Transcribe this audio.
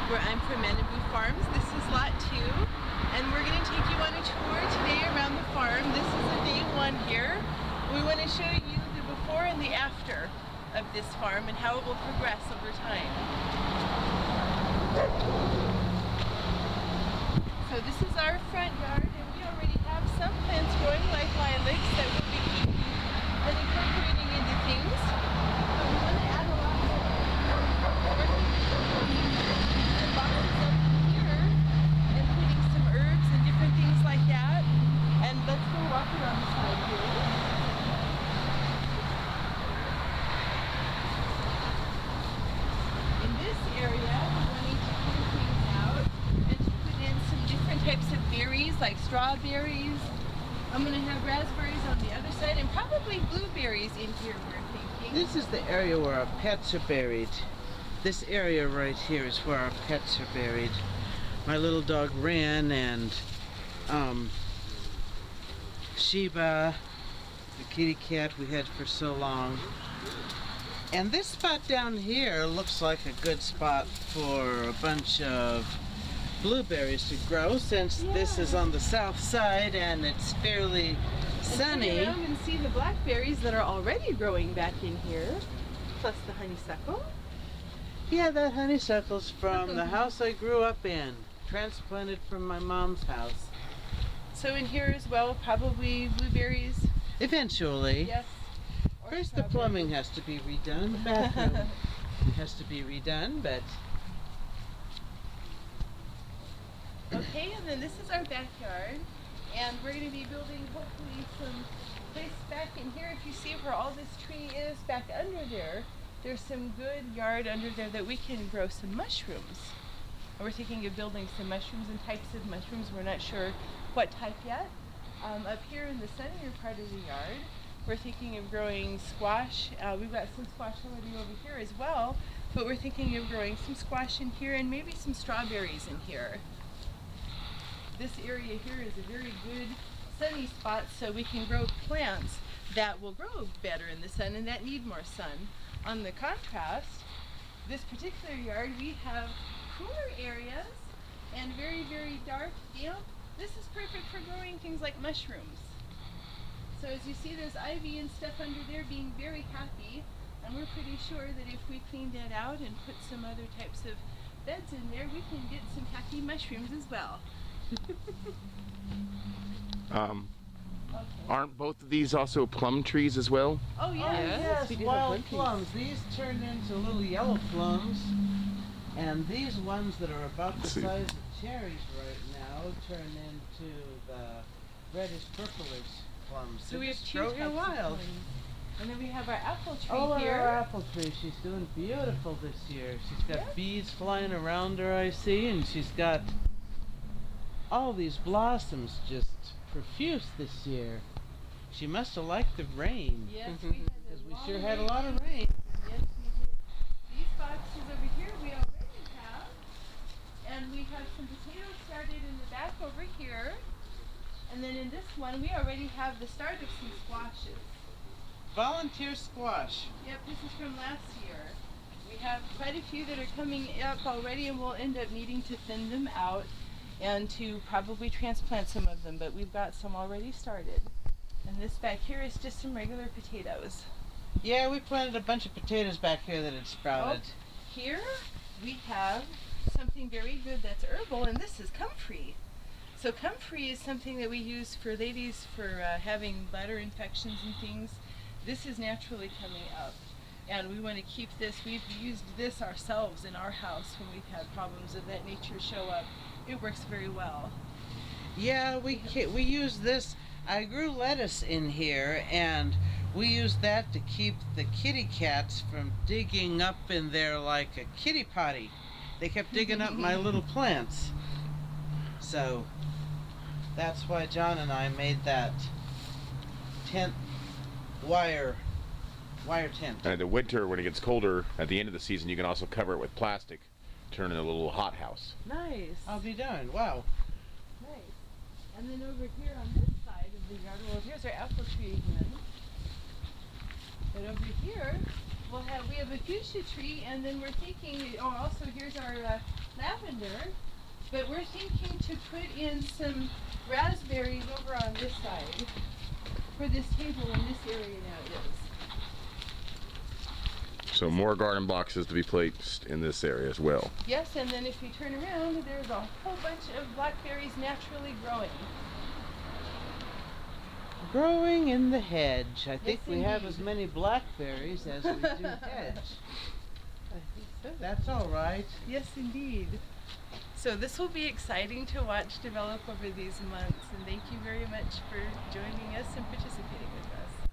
where I'm from Manabu Farms. This is Lot 2, and we're going to take you on a tour today around the farm. This is a day one here. We want to show you the before and the after of this farm and how it will progress over time. So this is our front yard, and we already have some plants growing like lilacs that we'll be keeping and incorporating into things. But we want to add a lot more boxes up here and putting some herbs and different things like that. And let's go walk around the side here. In this area, we're wanting to clean things out and to put in some different types of berries like strawberries. I'm going to have raspberries on the other side and probably blueberries in here, we're thinking. This is the area where our pets are buried. This area right here is where our pets are buried. My little dog Ran and Sheba, the kitty cat we had for so long. And this spot down here looks like a good spot for a bunch of blueberries to grow, since this is on the south side and it's fairly sunny. Turn around and see the blackberries that are already growing back in here, plus the honeysuckle. Yeah, that honeysuckle's from the house I grew up in, transplanted from my mom's house. So in here as well, probably blueberries. Eventually. Yes. First the plumbing has to be redone, the bathroom has to be redone, but... Okay, and then this is our backyard, and we're going to be building hopefully some place back in here. If you see where all this tree is back under there, there's some good yard under there that we can grow some mushrooms. And we're thinking of building some mushrooms and types of mushrooms. We're not sure what type yet. Up here in the sunnier part of the yard, we're thinking of growing squash. We've got some squash already over here as well, but we're thinking of growing some squash in here and maybe some strawberries in here. This area here is a very good sunny spot, so we can grow plants that will grow better in the sun and that need more sun. On the contrast, this particular yard, we have cooler areas and very, very dark, damp. This is perfect for growing things like mushrooms. So as you see, there's ivy and stuff under there being very happy, and we're pretty sure that if we clean that out and put some other types of beds in there, we can get some happy mushrooms as well. Aren't both of these also plum trees as well? Oh yeah, yes, we do wild have plums. These turn into little yellow plums, and these ones that are about the size of cherries right now turn into the reddish purplish plums. So we have two grow types here of wild. plums. And then we have our apple tree Oh, and here. our apple tree. She's doing beautiful this year. She's got bees flying around her, I see, and she's got all these blossoms just profuse this year. She must have liked the rain. Yes, we had because we sure had a lot of rain. Yes, we did. These boxes over here we already have, and we have some potatoes started in the back over here. And then in this one, we already have the start of some squashes. Volunteer squash. Yep, this is from last year. We have quite a few that are coming up already, and we'll end up needing to thin them out and to probably transplant some of them, but we've got some already started. And this back here is just some regular potatoes. Yeah, we planted a bunch of potatoes back here that had sprouted. Oh, here we have something very good that's herbal, and this is comfrey. So comfrey is something that we use for ladies for having bladder infections and things. This is naturally coming up, and we want to keep this. We've used this ourselves in our house when we've had problems of that nature show up. It works very well. Yeah, we use this. I grew lettuce in here, and we used that to keep the kitty cats from digging up in there like a kitty potty. They kept digging up my little plants. So that's why John and I made that tent, wire tent. And in the winter, when it gets colder, at the end of the season, you can also cover it with plastic, turn it into a little hothouse. Nice. I'll be darned. Wow. Nice. And then over here on this side of the yard, well, here's our apple tree again. But over here, we have a fuchsia tree, and then we're thinking, oh, also here's our lavender, but we're thinking to put in some raspberries over on this side for this table in this area now it is. So more garden boxes to be placed in this area as well. Yes, and then if you turn around, there's a whole bunch of blackberries naturally growing. Growing in the hedge. I think Yes, we have as indeed. many blackberries as we do hedge. I think so. That's all right. Yes, indeed. So this will be exciting to watch develop over these months, and thank you very much for joining us and participating with us.